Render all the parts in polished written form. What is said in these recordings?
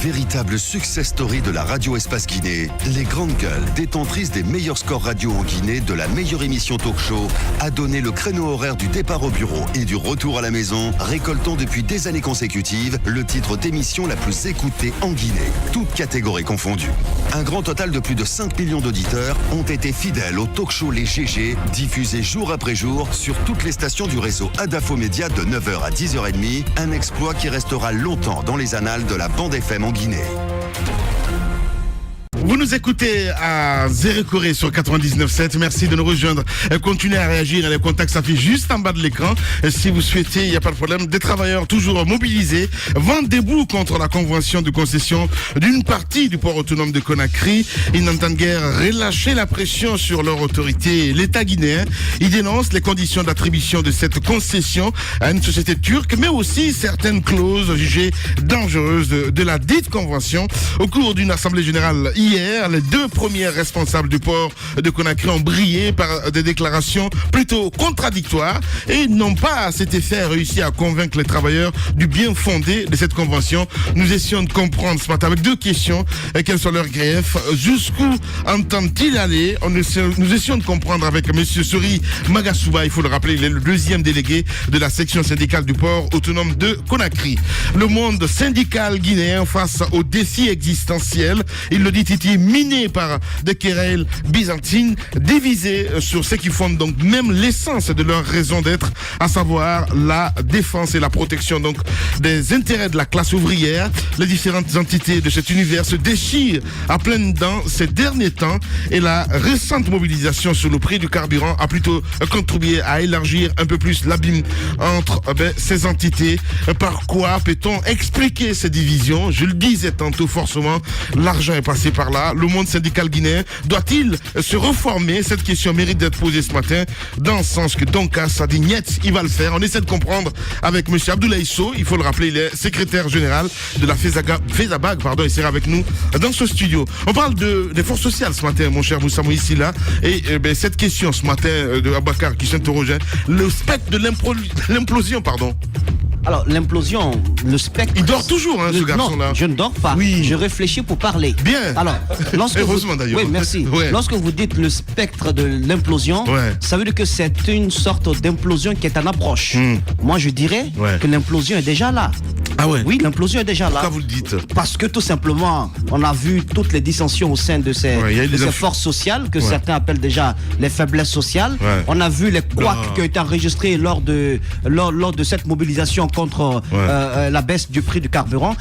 Véritable success story de la radio Espace Guinée, les Grandes Gueules, détentrices des meilleurs scores radio en Guinée, de la meilleure émission talk show, a donné le créneau horaire du départ au bureau et du retour à la maison, récoltant depuis des années consécutives le titre d'émission la plus écoutée en Guinée, toutes catégories confondues. Un grand total de plus de 5 millions d'auditeurs ont été fidèles au talk show Les GG, diffusé jour après jour sur toutes les stations du réseau Adafo Média de 9h à 10h30, un exploit qui restera longtemps dans les annales de la bande FM en Guinée. Vous nous écoutez à Zérécoré sur 99.7. Merci de nous rejoindre. Continuez à réagir. Les contacts s'affichent juste en bas de l'écran. Si vous souhaitez, il n'y a pas de problème. Des travailleurs toujours mobilisés vont debout contre la convention de concession d'une partie du port autonome de Conakry. Ils n'entendent guère relâcher la pression sur leur autorité, l'État guinéen. Ils dénoncent les conditions d'attribution de cette concession à une société turque, mais aussi certaines clauses jugées dangereuses de la dite convention. Au cours d'une assemblée générale hier, les deux premiers responsables du port de Conakry ont brillé par des déclarations plutôt contradictoires et n'ont pas à cet effet réussi à convaincre les travailleurs du bien fondé de cette convention. Nous essayons de comprendre ce matin avec deux questions. Quels sont leurs griefs? Jusqu'où entendent-ils aller? Nous essayons de comprendre avec M. Sori Magasuba, il faut le rappeler, il est le deuxième délégué de la section syndicale du port autonome de Conakry. Le monde syndical guinéen face aux défis existentiels, il le dit Titi, miné par des querelles byzantines, divisés sur ce qui fonde donc même l'essence de leur raison d'être, à savoir la défense et la protection donc des intérêts de la classe ouvrière. Les différentes entités de cet univers se déchirent à pleines dents ces derniers temps et la récente mobilisation sur le prix du carburant a plutôt contribué à élargir un peu plus l'abîme entre ces entités. Par quoi peut-on expliquer ces divisions? Je le disais tantôt, forcément, l'argent est passé par là. Le monde syndical guinéen doit-il se reformer? Cette question mérite d'être posée ce matin dans le sens que Donkas a dit niet, il va le faire. On essaie de comprendre avec M. Abdoulaye Sow, il faut le rappeler, il est secrétaire général de la FESABAG, il sera avec nous dans ce studio. On parle des forces sociales ce matin, mon cher Moussa Moïsi là, et cette question ce matin de Abakar qui s'interrogeait, le spectre de l'implosion, pardon. Alors, l'implosion, le spectre... Il dort toujours, ce garçon-là. Non, je ne dors pas. Oui. Je réfléchis pour parler. Bien. Alors, heureusement d'ailleurs. Oui, merci. Ouais. Lorsque vous dites le spectre de l'implosion, ça veut dire que c'est une sorte d'implosion qui est en approche. Moi, je dirais que l'implosion est déjà là. Ah ouais? Oui, l'implosion est déjà là. Pourquoi vous le dites? Parce que tout simplement, on a vu toutes les dissensions au sein de ces forces sociales, que certains appellent déjà les faiblesses sociales. On a vu les couacs qui ont été enregistrés lors de cette mobilisation contre la baisse du prix du carburant.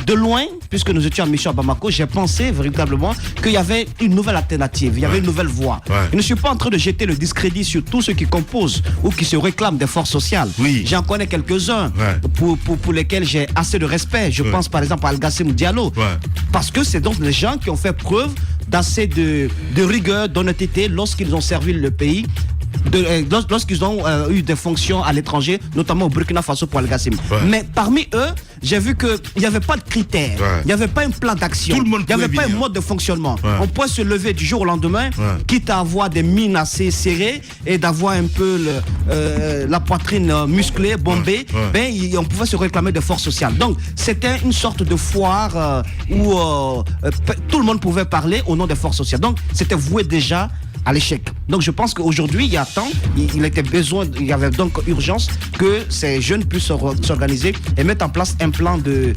De loin, puisque nous étions en mission à Bamako, j'ai pensé véritablement qu'il y avait une nouvelle alternative, il y avait une nouvelle voie. Je ne suis pas en train de jeter le discrédit sur tous ceux qui composent ou qui se réclament des forces sociales. J'en connais quelques-uns pour lesquels j'ai assez de respect. Je pense par exemple à Al-Gassim Diallo. Parce que c'est donc les gens qui ont fait preuve d'assez de rigueur, d'honnêteté lorsqu'ils ont servi le pays. Lorsqu'ils ont eu des fonctions à l'étranger, notamment au Burkina Faso pour Al-Gassim. Mais parmi eux, j'ai vu qu'il n'y avait pas de critères, il n'y avait pas un plan d'action, il n'y avait pas un mode de fonctionnement. On peut se lever du jour au lendemain, quitte à avoir des mines assez serrées et d'avoir un peu la poitrine musclée, bombée, on pouvait se réclamer de forces sociales. Donc c'était une sorte de foire où tout le monde pouvait parler au nom des forces sociales. Donc c'était voué déjà à l'échec. Donc je pense qu'aujourd'hui, il y a temps, il y avait donc urgence que ces jeunes puissent s'organiser et mettre en place un plan de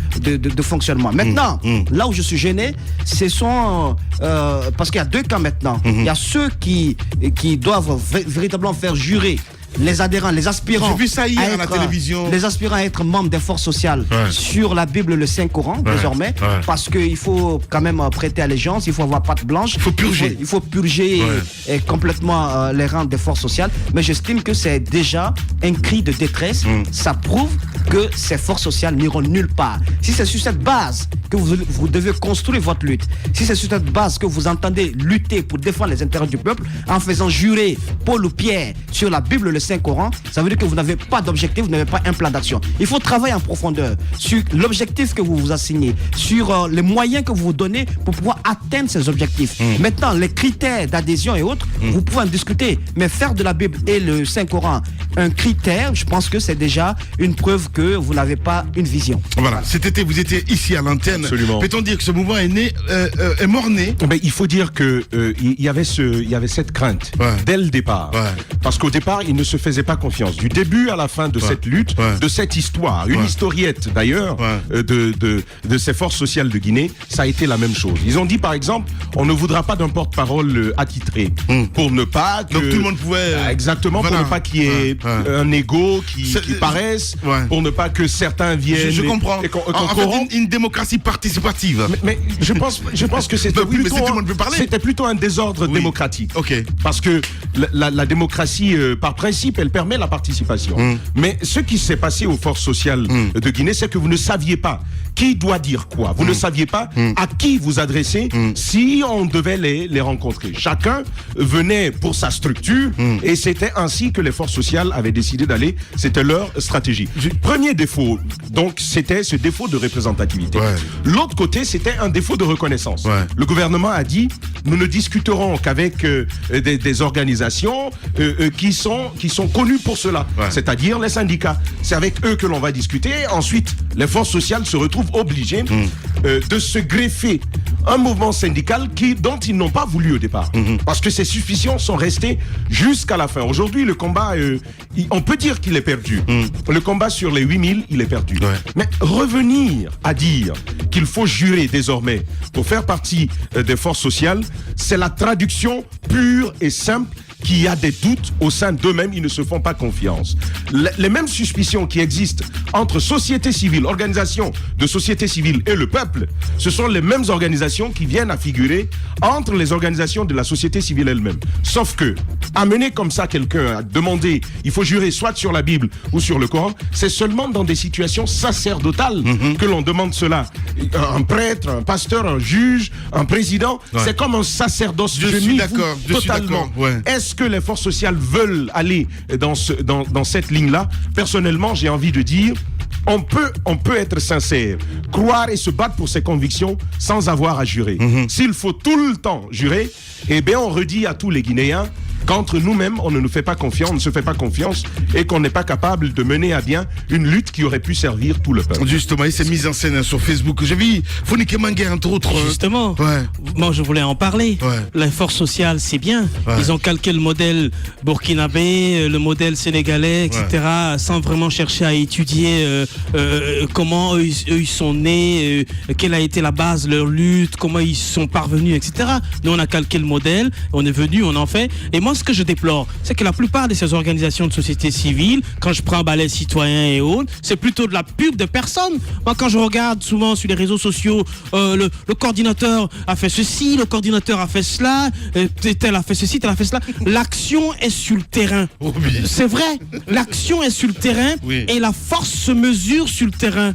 fonctionnement. Maintenant, là où je suis gêné, ce sont... parce qu'il y a deux camps maintenant. Il y a ceux qui doivent véritablement faire jurer les adhérents, les aspirants. J'ai vu ça hier à la télévision. Les aspirants à être membres des forces sociales sur la Bible, le Saint-Coran, désormais, parce qu'il faut quand même prêter allégeance, il faut avoir patte blanche. Il faut purger. Il faut purger complètement les rangs des forces sociales. Mais j'estime que c'est déjà un cri de détresse. Ça prouve que ces forces sociales n'iront nulle part. Si c'est sur cette base que vous devez construire votre lutte, si c'est sur cette base que vous entendez lutter pour défendre les intérêts du peuple, en faisant jurer Paul ou Pierre sur la Bible, le Saint-Coran, ça veut dire que vous n'avez pas d'objectif, vous n'avez pas un plan d'action. Il faut travailler en profondeur sur l'objectif que vous vous assignez, sur les moyens que vous vous donnez pour pouvoir atteindre ces objectifs. Maintenant, les critères d'adhésion et autres, vous pouvez en discuter, mais faire de la Bible et le Saint-Coran un critère, je pense que c'est déjà une preuve que vous n'avez pas une vision. Voilà, cet été vous étiez ici à l'antenne. Absolument. Peut-on dire que ce mouvement est né, est mort-né? Il faut dire que il y avait cette crainte dès le départ. Parce qu'au départ, il ne se faisait pas confiance. Du début à la fin de cette lutte, de cette histoire, une historiette d'ailleurs de ces forces sociales de Guinée, ça a été la même chose. Ils ont dit par exemple, on ne voudra pas d'un porte-parole attitré pour ne pas que... Donc tout le monde pouvait... Exactement, pour ne pas qu'il y ait un ego qui paraisse, pour ne pas que certains viennent... Je comprends. En fait, une démocratie participative. Mais je pense que c'était plutôt un désordre démocratique. Parce que la démocratie, par principe, elle permet la participation. Mais ce qui s'est passé aux forces sociales de Guinée, c'est que vous ne saviez pas qui doit dire quoi. Vous ne saviez pas à qui vous adresser si on devait les rencontrer. Chacun venait pour sa structure et c'était ainsi que les forces sociales avaient décidé d'aller. C'était leur stratégie. Premier défaut, donc, c'était ce défaut de représentativité. L'autre côté, c'était un défaut de reconnaissance. Le gouvernement a dit, nous ne discuterons qu'avec des organisations qui sont connues pour cela, c'est-à-dire les syndicats. C'est avec eux que l'on va discuter. Ensuite, les forces sociales se retrouvent obligées de se greffer un mouvement syndical dont ils n'ont pas voulu au départ. Parce que ces suspicions sont restées jusqu'à la fin. Aujourd'hui, le combat, on peut dire qu'il est perdu. Le combat sur les 8000, il est perdu. Mais revenir à dire qu'il faut jurer désormais pour faire partie des forces sociales, c'est la traduction pure et simple qu'il y a des doutes au sein d'eux-mêmes, ils ne se font pas confiance. Les mêmes suspicions qui existent entre société civile, organisations de société civile et le peuple, ce sont les mêmes organisations qui viennent à figurer entre les organisations de la société civile elle-même. Sauf que, amener comme ça quelqu'un à demander, il faut jurer soit sur la Bible ou sur le Coran, c'est seulement dans des situations sacerdotales que l'on demande cela. Un prêtre, un pasteur, un juge, un président, c'est comme un sacerdoce. Je suis d'accord, totalement. Est-ce que les forces sociales veulent aller dans cette ligne-là? Personnellement, j'ai envie de dire, on peut être sincère, croire et se battre pour ses convictions sans avoir à jurer. S'il faut tout le temps jurer, eh bien on redit à tous les Guinéens qu'entre nous-mêmes, on ne nous fait pas confiance, on ne se fait pas confiance et qu'on n'est pas capable de mener à bien une lutte qui aurait pu servir tout le peuple. Justement, il s'est mis en scène sur Facebook. J'ai vu Fonike Mangué, entre autres. Justement, moi je voulais en parler. Les forces sociales, c'est bien. Ils ont calqué le modèle burkinabé, le modèle sénégalais, etc., sans vraiment chercher à étudier comment eux, ils sont nés, quelle a été la base de leur lutte, comment ils sont parvenus, etc. Nous, on a calqué le modèle, on est venu, on en fait. Et moi, ce que je déplore, c'est que la plupart de ces organisations de société civile, quand je prends Balai Citoyen et autres, c'est plutôt de la pub de personnes. Moi, quand je regarde souvent sur les réseaux sociaux, le coordinateur a fait ceci, le coordinateur a fait cela, tel a fait ceci, tel a fait cela. L'action est sur le terrain. C'est vrai, l'action est sur le terrain et la force se mesure sur le terrain.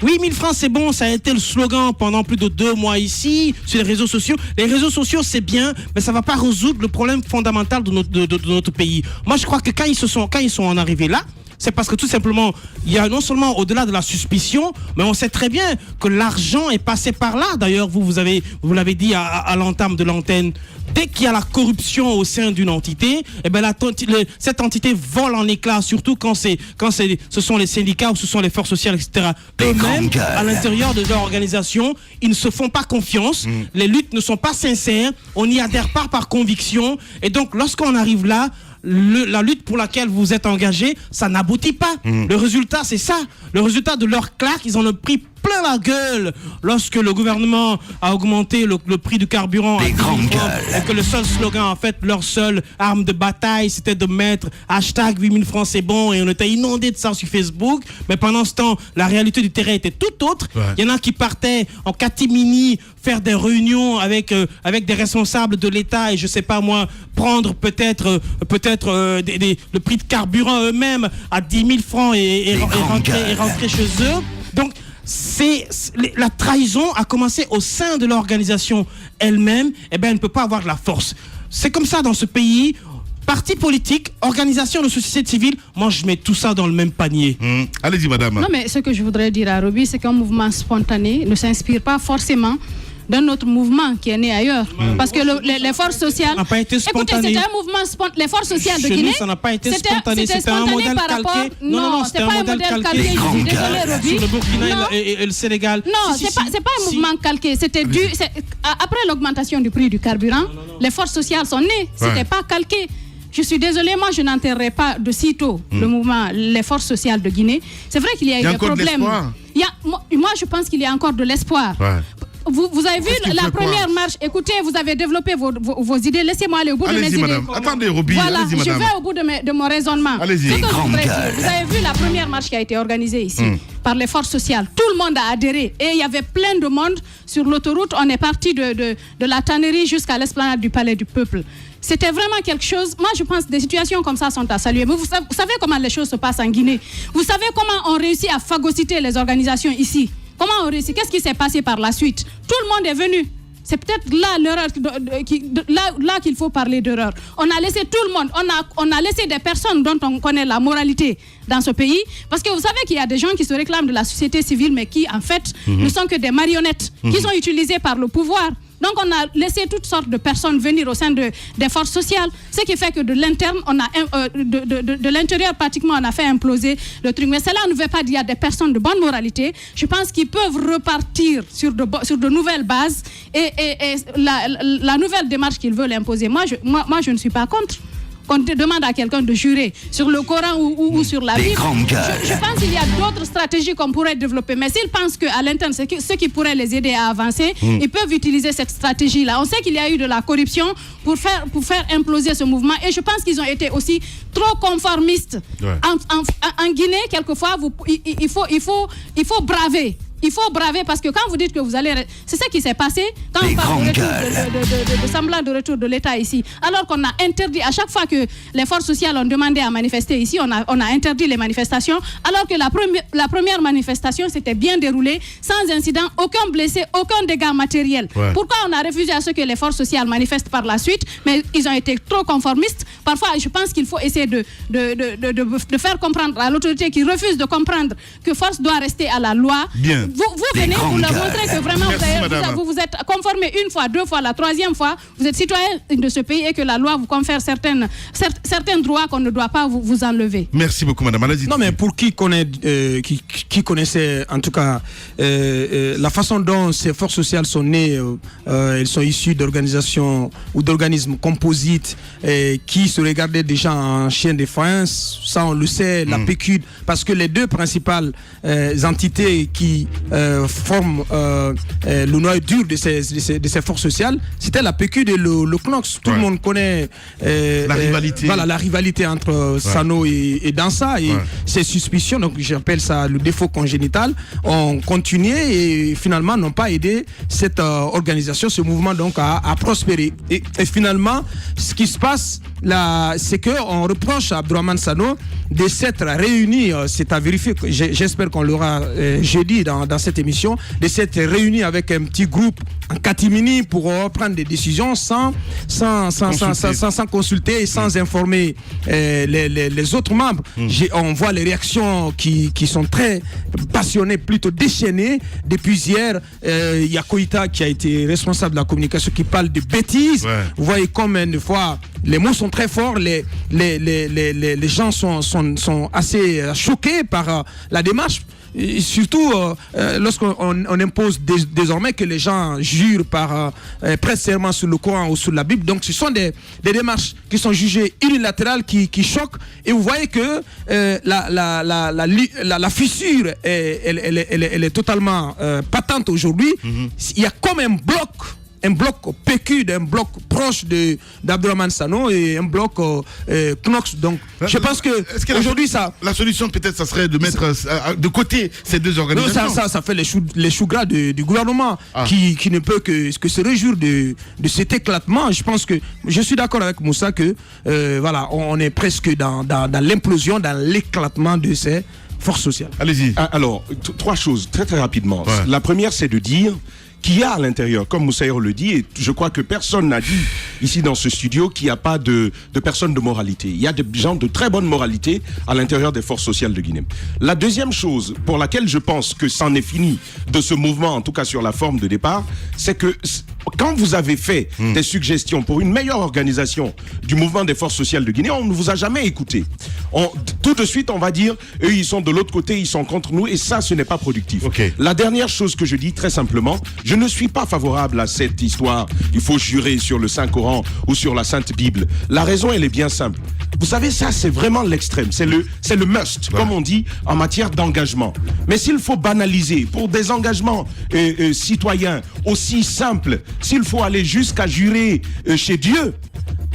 8000 francs, c'est bon, ça a été le slogan pendant plus de 2 mois ici, sur les réseaux sociaux. Les réseaux sociaux, c'est bien, mais ça ne va pas résoudre le problème fondamental de notre pays. Moi, je crois que quand ils sont en arrivés là, c'est parce que tout simplement, il y a non seulement au-delà de la suspicion, mais on sait très bien que l'argent est passé par là. D'ailleurs, vous l'avez dit à l'entame de l'antenne. Dès qu'il y a la corruption au sein d'une entité, eh ben cette entité vole en éclats, surtout quand ce sont les syndicats ou ce sont les forces sociales, etc. Eux-mêmes, à l'intérieur de leur organisation, ils ne se font pas confiance, les luttes ne sont pas sincères, on n'y adhère pas par conviction, et donc lorsqu'on arrive là, la lutte pour laquelle vous êtes engagé, ça n'aboutit pas. Le résultat, c'est ça. Le résultat de leur claque, ils en ont pris plein la gueule lorsque le gouvernement a augmenté le prix du carburant et que le seul slogan, en fait, leur seule arme de bataille, c'était de mettre hashtag 8000 francs c'est bon, et on était inondé de ça sur Facebook. Mais pendant ce temps, la réalité du terrain était tout autre. Il y en a qui partaient en catimini faire des réunions avec des responsables de l'État et je sais pas moi, prendre peut-être le prix de carburant eux-mêmes à 10 000 francs et rentrer chez eux. Donc, la trahison a commencé au sein de l'organisation elle-même. Eh bien, elle ne peut pas avoir de la force. C'est comme ça dans ce pays. Parti politique, organisation de société civile, moi je mets tout ça dans le même panier. Allez-y madame. Non mais ce que je voudrais dire à Roby, c'est qu'un mouvement spontané ne s'inspire pas forcément d'un autre mouvement qui est né ailleurs. Parce que les forces sociales... n'a pas été spontané. Écoutez, c'était un mouvement spontané. Les forces sociales de Guinée... ça n'a pas été spontané. C'était un modèle calqué. Non, c'était pas un modèle calqué. Sur le Burkina et le Sénégal. Non, c'est pas un mouvement calqué. C'était dû... Après l'augmentation du prix du carburant, les forces sociales sont nées. C'était pas calqué. Je suis désolée, moi je n'enterrerai pas de sitôt le mouvement, les forces sociales de Guinée. C'est vrai qu'il y a eu des problèmes. Moi je pense qu'il y a encore de l'espoir. Vous avez vu la première marche. Écoutez, vous avez développé vos idées. Laissez-moi aller au bout de mes idées. Attendez, Roby. Voilà, je vais au bout de mon raisonnement. Allez-y. Vous avez vu la première marche qui a été organisée ici par les forces sociales. Tout le monde a adhéré. Et il y avait plein de monde sur l'autoroute. On est parti de la tannerie jusqu'à l'esplanade du Palais du Peuple. C'était vraiment quelque chose. Moi, je pense que des situations comme ça sont à saluer. Mais vous savez comment les choses se passent en Guinée. Vous savez comment on réussit à phagocyter les organisations ici. Comment on réussit? Qu'est-ce qui s'est passé par la suite? Tout le monde est venu. C'est peut-être là l'erreur, là qu'il faut parler d'erreur. On a laissé tout le monde, on a laissé des personnes dont on connaît la moralité dans ce pays. Parce que vous savez qu'il y a des gens qui se réclament de la société civile, mais qui en fait ne sont que des marionnettes, qui sont utilisées par le pouvoir. Donc on a laissé toutes sortes de personnes venir au sein des forces sociales, ce qui fait que de l'interne, de l'intérieur pratiquement, on a fait imploser le truc. Mais cela ne veut pas dire qu'il y a des personnes de bonne moralité. Je pense qu'ils peuvent repartir sur de nouvelles bases et la nouvelle démarche qu'ils veulent imposer. Moi, je ne suis pas contre. Qu'on demande à quelqu'un de jurer sur le Coran ou sur la Bible. Je pense qu'il y a d'autres stratégies qu'on pourrait développer. Mais s'ils pensent qu'à l'interne, c'est ce qui pourrait les aider à avancer, ils peuvent utiliser cette stratégie-là. On sait qu'il y a eu de la corruption pour faire imploser ce mouvement. Et je pense qu'ils ont été aussi trop conformistes. Ouais. En Guinée, quelquefois, il faut braver. Il faut braver parce que quand vous dites que vous allez... C'est ce qui s'est passé quand on parle de semblant de retour de l'État ici. Alors qu'on a interdit, à chaque fois que les forces sociales ont demandé à manifester ici, on a interdit les manifestations. Alors que la première manifestation s'était bien déroulée, sans incident, aucun blessé, aucun dégât matériel. Ouais. Pourquoi on a refusé à ce que les forces sociales manifestent par la suite? Mais ils ont été trop conformistes. Parfois, je pense qu'il faut essayer de faire comprendre à l'autorité qui refuse de comprendre que force doit rester à la loi. Bien. Vous venez pour leur montrer que vraiment vous vous êtes conformé une fois, deux fois, la troisième fois, vous êtes citoyen de ce pays et que la loi vous confère certains droits qu'on ne doit pas vous enlever. Merci beaucoup, madame. Allez-y. Non, mais pour qui connaissait en tout cas la façon dont ces forces sociales sont nées, elles sont issues d'organisations ou d'organismes composites qui se regardaient déjà en chien de faïence, ça on le sait, la PQD, parce que les deux principales entités qui forment le noyau dur de ces forces sociales, c'était la PQD et le CNOX. Tout le monde connaît la rivalité. Voilà, la rivalité entre Sano et Dansa et ces suspicions, donc j'appelle ça le défaut congénital, ont continué et finalement n'ont pas aidé cette organisation, ce mouvement donc à prospérer. Et finalement, ce qui se passe là, c'est qu'on reproche à Abdourahmane Sano de s'être réuni, c'est à vérifier, j'espère qu'on l'aura jeudi dans cette émission, de s'être réuni avec un petit groupe en catimini pour prendre des décisions sans consulter et sans informer les autres membres. On voit les réactions qui sont très passionnées, plutôt déchaînées. Depuis hier, il y a Koïta qui a été responsable de la communication qui parle de bêtises. Ouais. Vous voyez combien de fois les mots sont très forts, les gens sont assez choqués par la démarche. Et surtout lorsqu'on impose désormais que les gens jurent par prêtent serment sur le Coran ou sur la Bible. Donc ce sont des démarches qui sont jugées unilatérales, qui choquent. Et vous voyez que la fissure elle est totalement patente aujourd'hui. Il y a comme un bloc PQ, un bloc proche d'Abdourahmane Sano et un bloc Knox. Donc, je pense que aujourd'hui la solution peut-être ça serait de mettre de côté ces deux organisations. Non, ça fait les choux gras du gouvernement qui ne peut que se réjouir de cet éclatement. Je pense que je suis d'accord avec Moussa que voilà, on est presque dans l'implosion, dans l'éclatement de ces forces sociales. Allez-y. Alors, trois choses très très rapidement. Ouais. La première, c'est de dire qu'il y a à l'intérieur. Comme Moussaïr le dit, et je crois que personne n'a dit ici dans ce studio qu'il n'y a pas de personnes de moralité. Il y a des gens de très bonne moralité à l'intérieur des forces sociales de Guinée. La deuxième chose pour laquelle je pense que c'en est fini de ce mouvement, en tout cas sur la forme de départ, c'est que quand vous avez fait des suggestions pour une meilleure organisation du mouvement des forces sociales de Guinée, on ne vous a jamais écouté. Tout de suite, on va dire, eux, ils sont de l'autre côté, ils sont contre nous, et ça, ce n'est pas productif. Okay. La dernière chose que je dis, très simplement, je ne suis pas favorable à cette histoire, il faut jurer sur le Saint-Coran ou sur la Sainte Bible. La raison, elle est bien simple. Vous savez, ça, c'est vraiment l'extrême. C'est le must, comme on dit, en matière d'engagement. Mais s'il faut banaliser pour des engagements citoyens aussi simples, s'il faut aller jusqu'à jurer chez Dieu,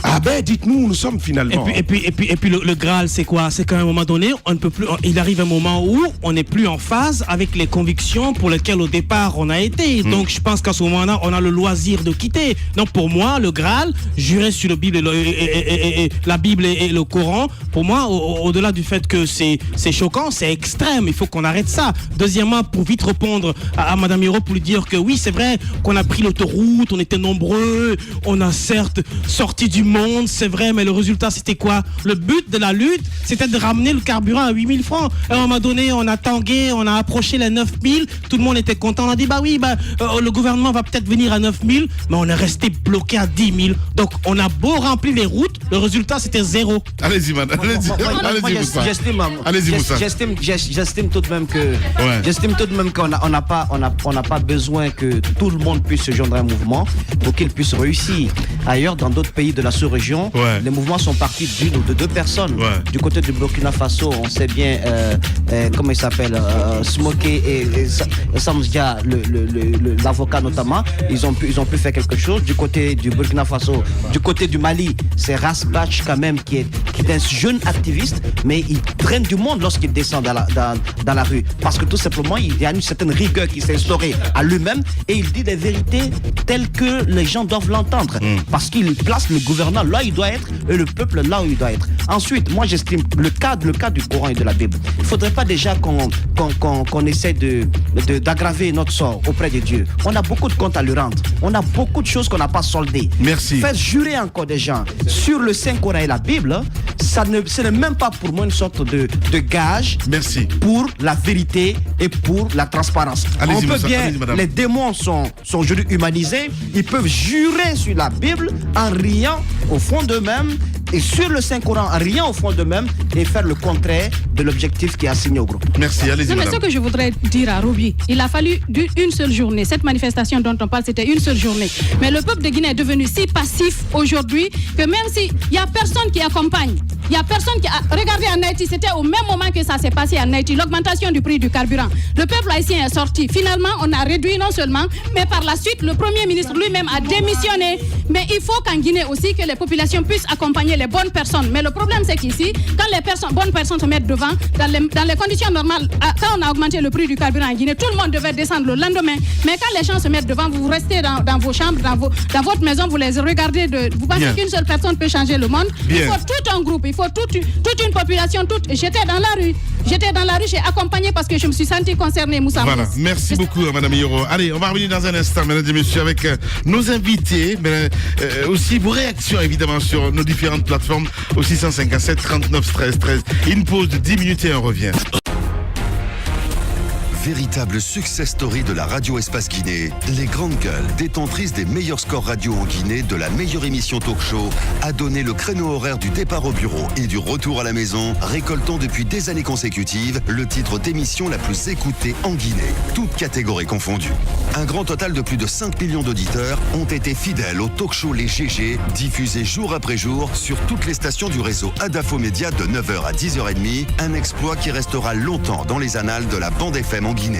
ah ben, dites-nous où nous sommes finalement. Et puis le Graal, c'est quoi? C'est qu'à un moment donné, on ne peut plus. Il arrive un moment où on n'est plus en phase avec les convictions pour lesquelles au départ on a été. Donc je pense qu'à ce moment-là, on a le loisir de quitter. Donc pour moi, le Graal, jurer sur la Bible et le Coran, pour moi, au-delà du fait que c'est choquant, c'est extrême. Il faut qu'on arrête ça. Deuxièmement, pour vite répondre à Madame Hiro, pour lui dire que oui, c'est vrai qu'on a pris l'autoroute, on était nombreux, on a certes sorti du monde, c'est vrai, mais le résultat c'était quoi? Le but de la lutte, c'était de ramener le carburant à 8000 francs. À un moment donné, on a tangué, on a approché les 9000, tout le monde était content, on a dit le gouvernement va peut-être venir à 9000, mais on est resté bloqué à 10 000. Donc on a beau remplir les routes, le résultat c'était zéro. Allez-y, madame. Allez-y, Moussa. J'estime tout de même qu'on n'a pas besoin que tout le monde puisse se joindre à un mouvement pour qu'il puisse réussir. Ailleurs, dans d'autres pays de la sous-région, les mouvements sont partis d'une ou de deux personnes. Du côté du Burkina Faso, on sait bien comment il s'appelle, Smoké et Samzia, l'avocat notamment, ils ont pu faire quelque chose. Du côté du Burkina Faso, du côté du Mali, c'est Rasbach quand même qui est un jeune activiste, mais il traîne du monde lorsqu'il descend dans la rue, parce que tout simplement il y a une certaine rigueur qui s'est instaurée à lui-même et il dit les vérités telles que les gens doivent l'entendre, parce qu'il place le gouvernant là où il doit être et le peuple là où il doit être. Ensuite, moi j'estime le cas du Coran et de la Bible. Il ne faudrait pas déjà qu'on essaie d'aggraver notre sort auprès de Dieu. On a beaucoup de comptes à lui rendre. On a beaucoup de choses qu'on n'a pas soldées. Merci. Faire jurer encore des gens sur le Saint-Coran et la Bible, ce n'est même pas pour moi une sorte de gage. Merci. Pour la vérité et pour la transparence. On peut bien, les démons sont aujourd'hui humanisés, ils peuvent jurer sur la Bible en riant au fond d'eux-mêmes et sur le Saint-Coran en riant au fond d'eux-mêmes et faire le contraire de l'objectif qui est assigné au groupe. Merci, allez-y. Non, mais ce que je voudrais dire à Roby, il a fallu une seule journée. Cette manifestation dont on parle, c'était une seule journée. Mais le peuple de Guinée est devenu si passif aujourd'hui que même s'il n'y a personne qui accompagne, il n'y a personne qui a... Regardez en Haïti, c'était au même moment que ça s'est passé en Haïti, l'augmentation du prix du carburant. Le peuple haïtien est sorti. Finalement, on a réduit non seulement, mais par la suite, le Premier ministre lui-même a démissionné. Mais il faut qu'en Guinée aussi, que les populations puissent accompagner les bonnes personnes. Mais le problème, c'est qu'ici, quand les bonnes personnes se mettent devant, dans les conditions normales, quand on a augmenté le prix du carburant en Guinée, tout le monde devait descendre le lendemain. Mais quand les gens se mettent devant, vous restez dans vos chambres, dans votre maison, vous les regardez. Vous pensez qu'une seule personne peut changer le monde. Il faut tout un groupe, il faut toute une population. J'étais dans la rue, j'ai accompagné parce que je me suis senti concernée, Moussa. Voilà, merci beaucoup, Madame Hiro. Allez, on va revenir dans un instant, mesdames et messieurs, avec nos invités, mais aussi vos réactions, évidemment, sur nos différentes plateformes, au 657 39 13 13. Une pause de 10 minutes et on revient. Véritable success story de la radio Espace Guinée, les grandes gueules, détentrices des meilleurs scores radio en Guinée, de la meilleure émission talk show, a donné le créneau horaire du départ au bureau et du retour à la maison, récoltant depuis des années consécutives le titre d'émission la plus écoutée en Guinée, toutes catégories confondues. Un grand total de plus de 5 millions d'auditeurs ont été fidèles au talk show Les GG, diffusé jour après jour sur toutes les stations du réseau Adafo Média de 9h à 10h30, un exploit qui restera longtemps dans les annales de la bande FM en Guinée.